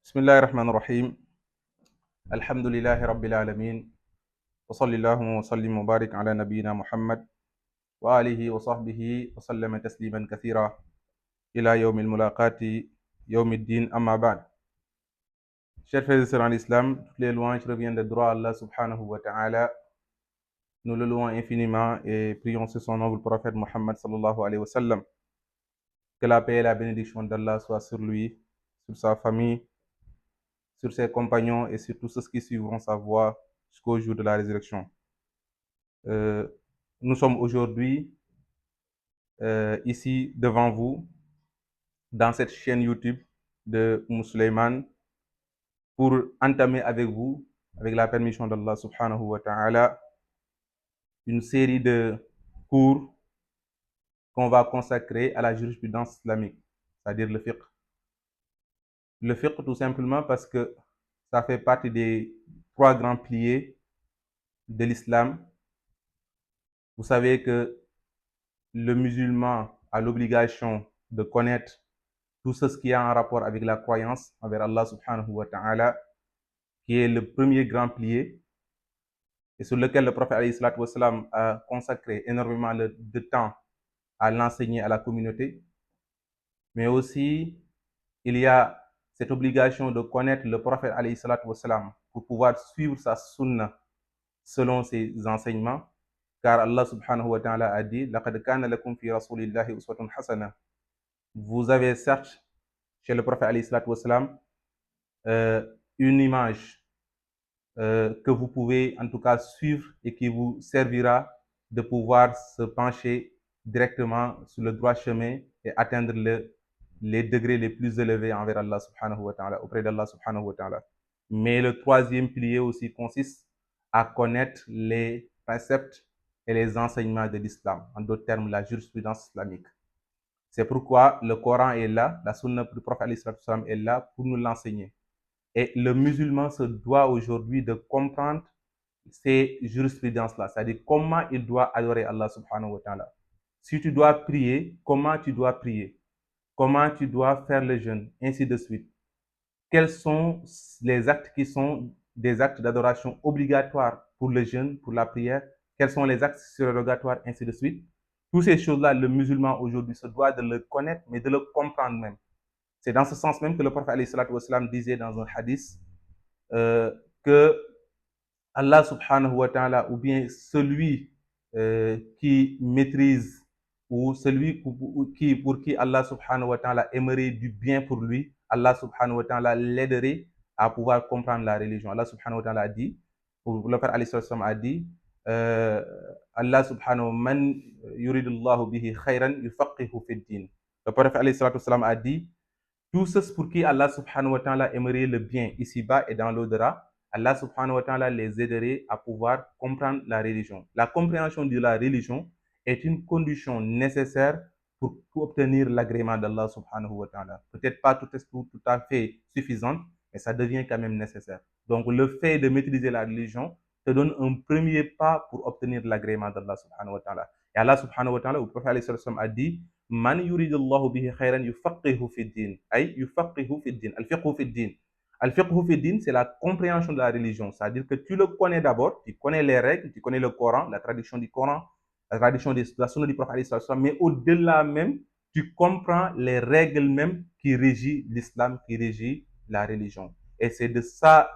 Bismillahi rahmani rahim. Alhamdulillahi rabbil alamin. Wa sallallahu wa sallim wa barik ala nabiyyina Muhammad wa alihi wa sahbihi wa sallama tasliman kathira ila yawmil mulaqati yawmid din amma ba'd. Chers frères et sœurs en islam, toutes les louanges reviennent de droit à Allah subhanahu wa ta'ala. Nous le louons infiniment et prions sur son noble prophète Muhammad sallallahu alayhi wa sallam. Que la paix et la bénédiction d'Allah soient sur lui, sur sa famille, sur ses compagnons et sur tous ceux qui suivront sa voie jusqu'au jour de la résurrection. Nous sommes aujourd'hui ici devant vous dans cette chaîne YouTube de Souleymane pour entamer avec vous, avec la permission d'Allah subhanahu wa ta'ala, une série de cours qu'on va consacrer à la jurisprudence islamique, c'est-à-dire le fiqh. Le fiqh tout simplement parce que ça fait partie des trois grands piliers de l'islam. Vous savez que le musulman a l'obligation de connaître tout ce qui a un rapport avec la croyance envers Allah subhanahu wa ta'ala, qui est le premier grand pilier et sur lequel le prophète alayhi salatu wassalam a consacré énormément de temps à l'enseigner à la communauté. Mais aussi, il y a cette obligation de connaître le prophète alayhi salatu wassalam pour pouvoir suivre sa sunna selon ses enseignements, car Allah subhanahu wa ta'ala a dit laqad kana lakum fi rasulillahi uswatun hasana. Vous avez certes chez le prophète alayhi salatu wassalam une image que vous pouvez en tout cas suivre et qui vous servira de pouvoir se pencher directement sur le droit chemin et atteindre les degrés les plus élevés envers Allah subhanahu wa ta'ala, auprès d'Allah subhanahu wa ta'ala. Mais le troisième pilier aussi consiste à connaître les préceptes et les enseignements de l'islam, en d'autres termes la jurisprudence islamique. C'est pourquoi le Coran est là, la sunna du prophète alayhi salatu wassalam est là pour nous l'enseigner. Et le musulman se doit aujourd'hui de comprendre ces jurisprudences-là, c'est-à-dire comment il doit adorer Allah subhanahu wa ta'ala. Si tu dois prier, comment tu dois prier, comment tu dois faire le jeûne, ainsi de suite. Quels sont les actes qui sont des actes d'adoration obligatoires pour le jeûne, pour la prière, quels sont les actes surrogatoires, ainsi de suite. Toutes ces choses-là, le musulman aujourd'hui se doit de le connaître, mais de le comprendre même. C'est dans ce sens même que le prophète alayhi salatu wassalam disait dans un hadith que Allah subhanahu wa ta'ala, ou bien celui qui maîtrise, ou celui pour qui Allah subhanahu wa ta'ala aimerait du bien pour lui, Allah subhanahu wa ta'ala l'aiderait à pouvoir comprendre la religion. Allah subhanahu wa ta'ala a dit, ou le prophète alayhi salatu wassalam a dit, Allah subhanahu man yuridullahu bihi khayran yufaqihu fid din. Le prophète alayhi salatu wassalam a dit, tous ceux pour qui Allah subhanahu wa ta'ala aimerait le bien ici-bas et dans l'au-delà, Allah subhanahu wa ta'ala les aiderait à pouvoir comprendre la religion. La compréhension de la religion est une condition nécessaire pour obtenir l'agrément d'Allah subhanahu wa ta'ala. Peut-être pas tout à fait suffisante, mais ça devient quand même nécessaire. Donc le fait de maîtriser la religion te donne un premier pas pour obtenir l'agrément d'Allah subhanahu wa ta'ala. Et Allah subhanahu wa ta'ala, au prophète alayhi sallam a dit, man yuridullahu bihi khayran yufaqihu fi din, ay yufaqihu fi din, al-fiqhu fi din. Al-fiqhu fi din, c'est la compréhension de la religion, c'est-à-dire que tu le connais d'abord, tu connais les règles, tu connais le Coran, la traduction du Coran, la traduction de la sunna du prophète, mais au-delà même, tu comprends les règles même qui régissent l'islam, qui régissent la religion. Et c'est de ça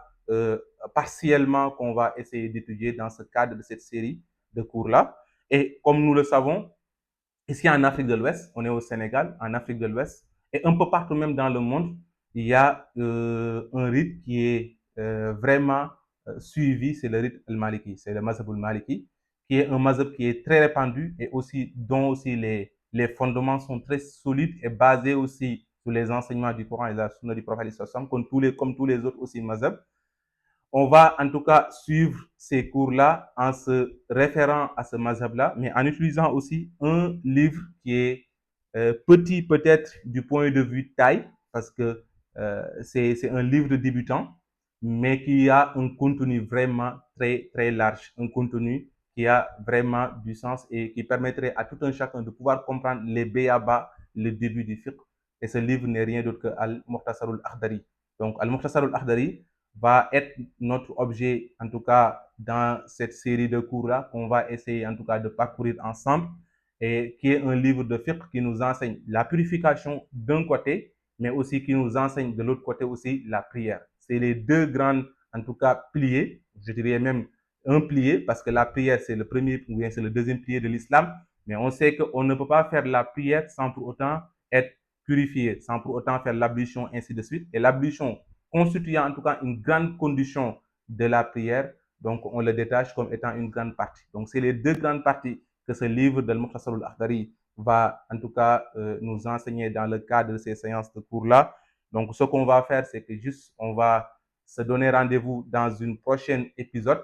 partiellement qu'on va essayer d'étudier dans ce cadre de cette série de cours-là. Et comme nous le savons, ici en Afrique de l'Ouest, on est au Sénégal, en Afrique de l'Ouest, et un peu partout même dans le monde, il y a un rite qui est vraiment suivi, c'est le rite al-Maliki, c'est le mazhab al-Maliki, qui est un mazhab qui est très répandu et aussi dont aussi les fondements sont très solides et basés aussi sur les enseignements du Coran et de la sunna du prophète comme tous les autres aussi mazhab. On va en tout cas suivre ces cours-là en se référant à ce mazhab-là, mais en utilisant aussi un livre qui est petit peut-être du point de vue taille, parce que c'est un livre de débutant, mais qui a un contenu vraiment très, très large, un contenu qui a vraiment du sens et qui permettrait à tout un chacun de pouvoir comprendre les béaba, le début du fiqh. Et ce livre n'est rien d'autre que Al-Mukhtasar al-Akhdari. Donc, Al-Mukhtasar al-Akhdari va être notre objet, en tout cas, dans cette série de cours-là, qu'on va essayer, en tout cas, de parcourir ensemble, et qui est un livre de fiqh qui nous enseigne la purification d'un côté, mais aussi qui nous enseigne de l'autre côté aussi la prière. C'est les deux grandes, en tout cas, piliers, je dirais même un pilier, parce que la prière, c'est le premier, ou bien c'est le deuxième pilier de l'islam, mais on sait qu'on ne peut pas faire la prière sans pour autant être purifié, sans pour autant faire l'ablution, ainsi de suite. Et l'ablution constituant en tout cas une grande condition de la prière, donc on le détache comme étant une grande partie. Donc c'est les deux grandes parties que ce livre de Al-Mukhtasar al-Akhdari va en tout cas nous enseigner dans le cadre de ces séances de cours-là. Donc ce qu'on va faire, c'est que juste on va se donner rendez-vous dans une prochaine épisode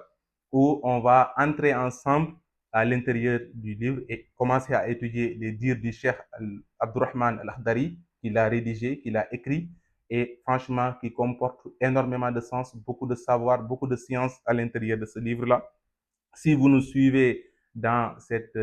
où on va entrer ensemble à l'intérieur du livre et commencer à étudier les dires du Cheikh Abdurrahman al-Akhdari, qu'il a rédigé, qu'il a écrit, et franchement qui comporte énormément de sens, beaucoup de savoir, beaucoup de science à l'intérieur de ce livre-là. Si vous nous suivez dans cette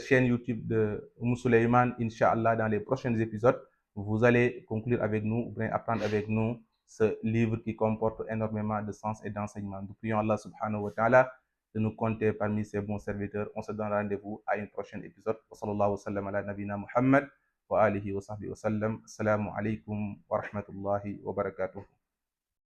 chaîne YouTube de Sulaiman, Inch'Allah, dans les prochains épisodes, vous allez conclure avec nous, ou bien apprendre avec nous ce livre qui comporte énormément de sens et d'enseignement. Nous prions Allah subhanahu wa ta'ala de nous compter parmi ses bons serviteurs. On se donne rendez-vous à un prochain épisode. Wa sallallahu wa sallam ala nabina Muhammad wa alihi wa sahbihi wa sallam. Assalamu alaikum wa rahmatullahi wa barakatuh.